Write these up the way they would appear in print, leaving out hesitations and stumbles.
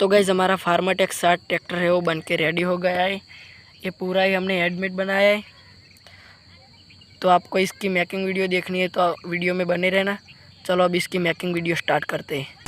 तो गाइस हमारा Pharmatech 60 tractor है वो बन के रेडी हो गया है। ये पूरा ही हमने हैंडमेड बनाया है। तो आपको इसकी मेकिंग वीडियो देखनी है तो वीडियो में बने रहना। चलो अब इसकी मेकिंग वीडियो स्टार्ट करते हैं।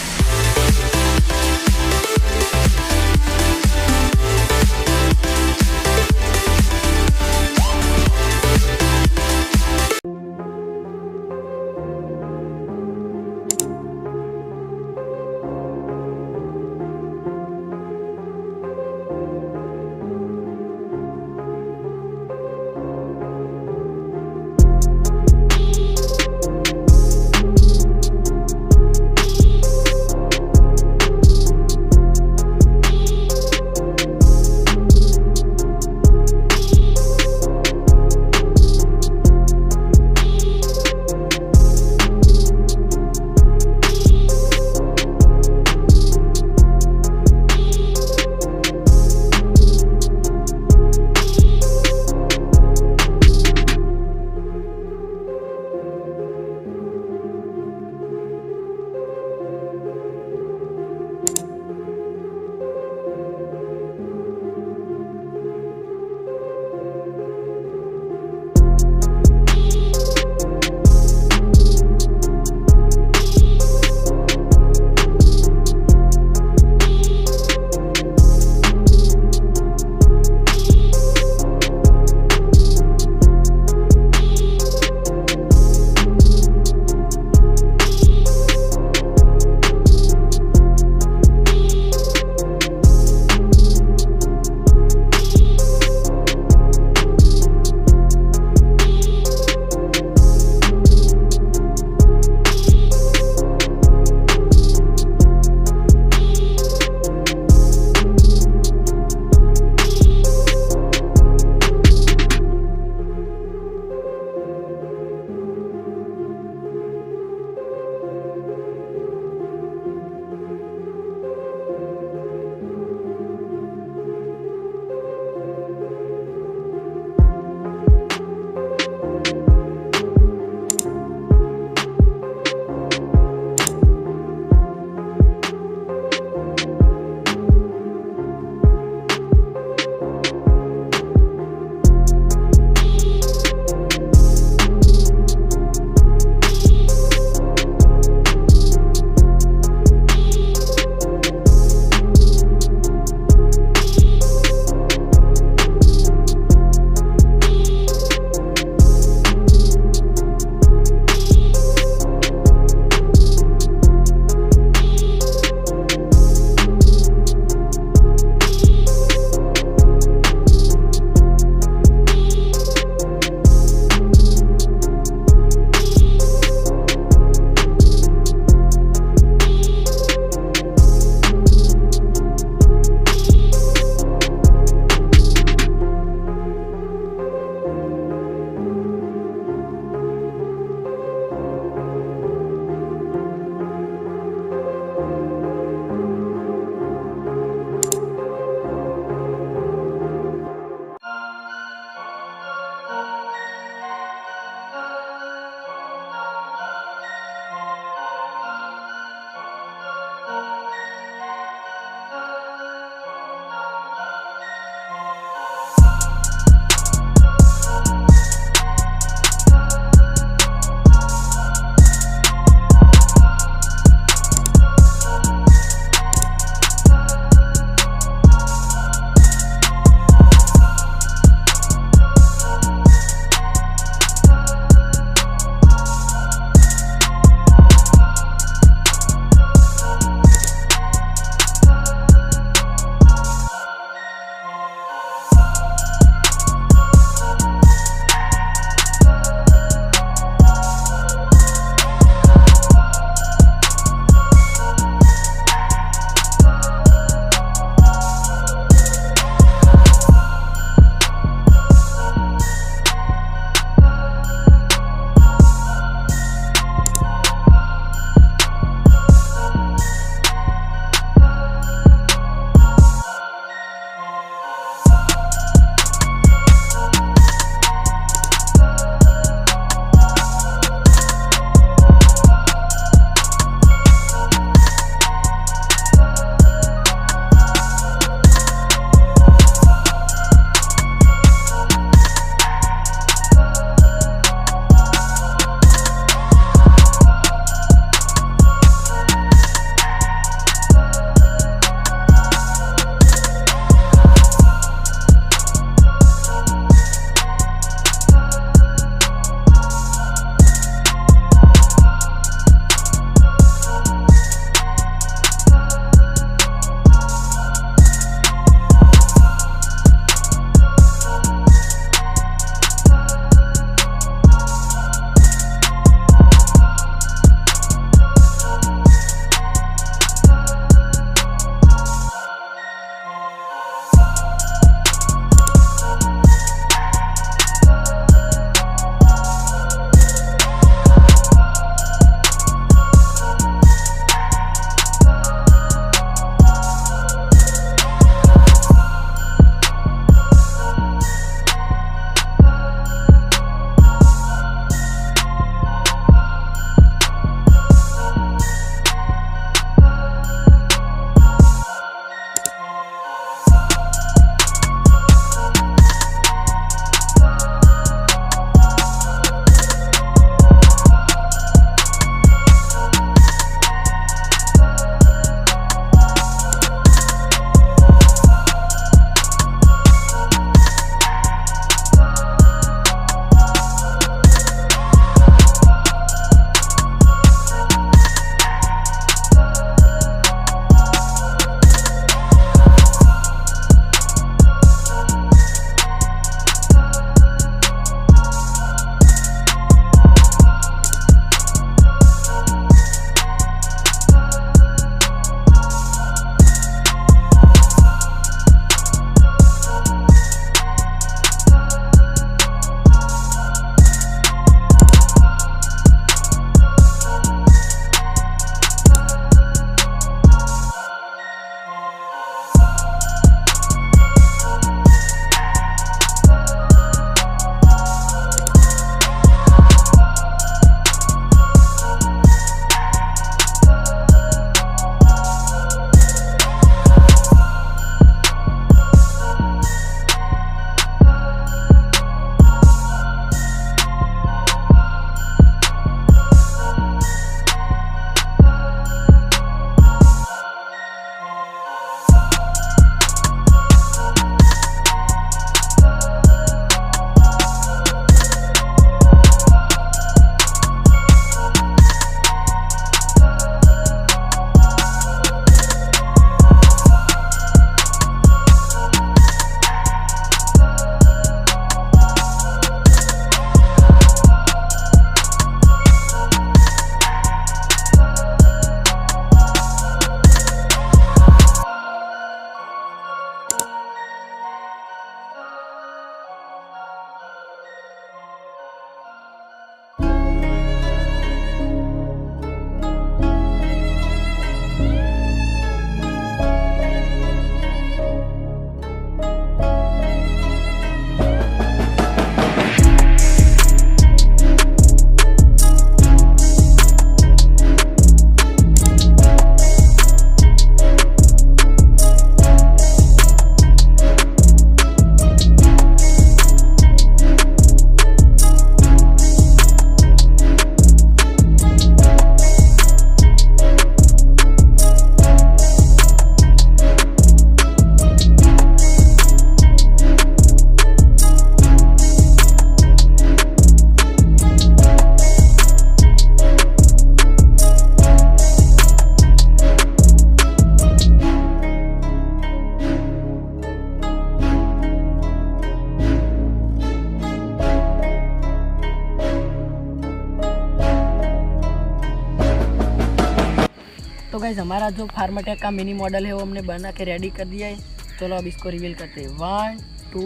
गाइस हमारा जो फार्माटेक का मिनी मॉडल है वो हमने बना के रेडी कर दिया है। चलो अब इसको रिवील करते हैं। 1 2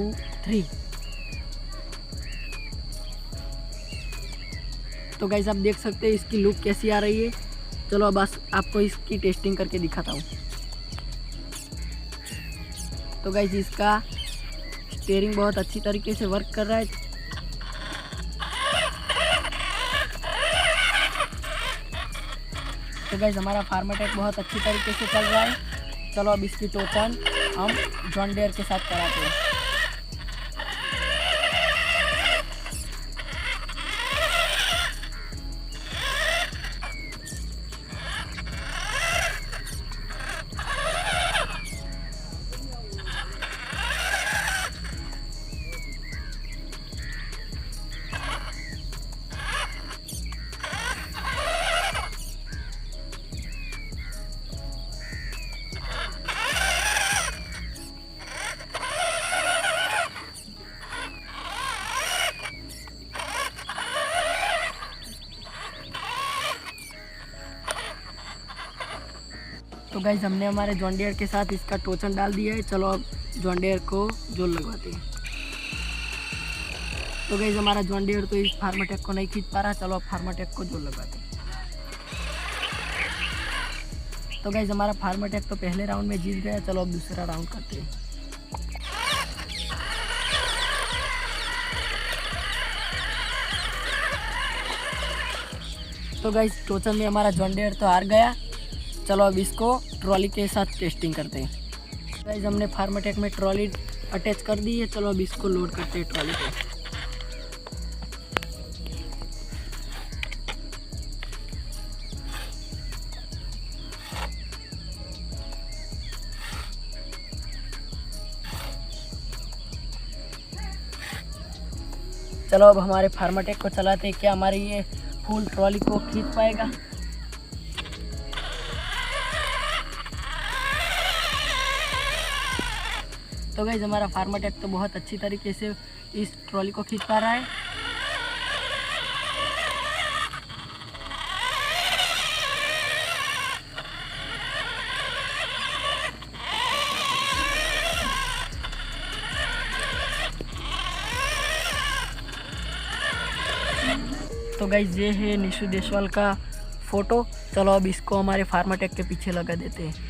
3। तो गाइस आप देख सकते हैं इसकी लुक कैसी आ रही है। चलो अब बस आपको इसकी टेस्टिंग करके दिखाता हूँ। तो गाइस इसका स्टीयरिंग बहुत अच्छी तरीके से वर्क कर रहा है। तो गाइस हमारा फार्माटेक बहुत अच्छी तरीके से चल रहा है। चलो अब इसकी टोचन हम जॉन डियर के साथ कराते हैं। तो गाइस हमने हमारे जॉन डियर के साथ इसका टोचन डाल दिया है। चलो अब जॉन डियर को जोल लगवाते हैं। तो गाइस हमारा जॉन डियर तो इस फार्माटेक को नहीं खींच पा रहा। चलो अब फार्माटेक को जोल लगवाते हैं। तो गाइस हमारा फार्माटेक तो पहले राउंड में जीत गया। चलो अब दूसरा राउंड करते हैं। तो गाइस टोचन में हमारा जॉन डियर तो हार गया। चलो अब इसको ट्रॉली के साथ टेस्टिंग करते हैं। गाइस हमने फार्माटेक में ट्रॉली अटैच कर दी है। चलो अब इसको लोड करते हैं ट्रॉली पे। चलो अब हमारे फार्माटेक को चलाते हैं। क्या हमारी ये फुल ट्रॉली को खींच पाएगा? तो गाइस हमारा फार्माटेक तो बहुत अच्छी तरीके से इस ट्रॉली को खींच पा रहा है। तो गाइस ये है निशु देशवाल का फ़ोटो। चलो अब इसको हमारे फार्माटेक के पीछे लगा देते हैं।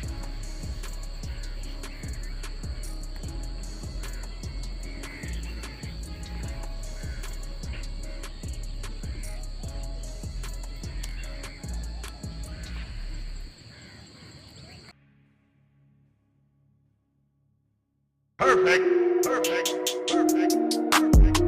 Perfect, perfect, perfect, perfect.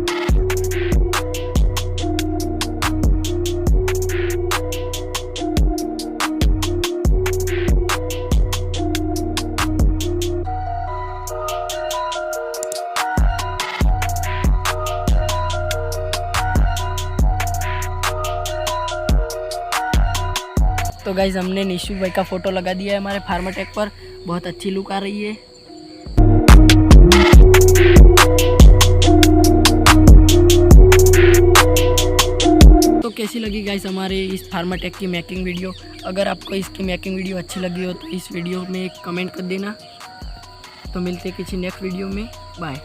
तो गाइज हमने निशु भाई का फ़ोटो लगा दिया है हमारे फार्माटेक पर। बहुत अच्छी लुक आ रही है। तो कैसी लगी गाइस हमारे इस फार्माटेक की मेकिंग वीडियो? अगर आपको इसकी मेकिंग वीडियो अच्छी लगी हो तो इस वीडियो में एक कमेंट कर देना। तो मिलते हैं किसी नेक्स्ट वीडियो में। बाय।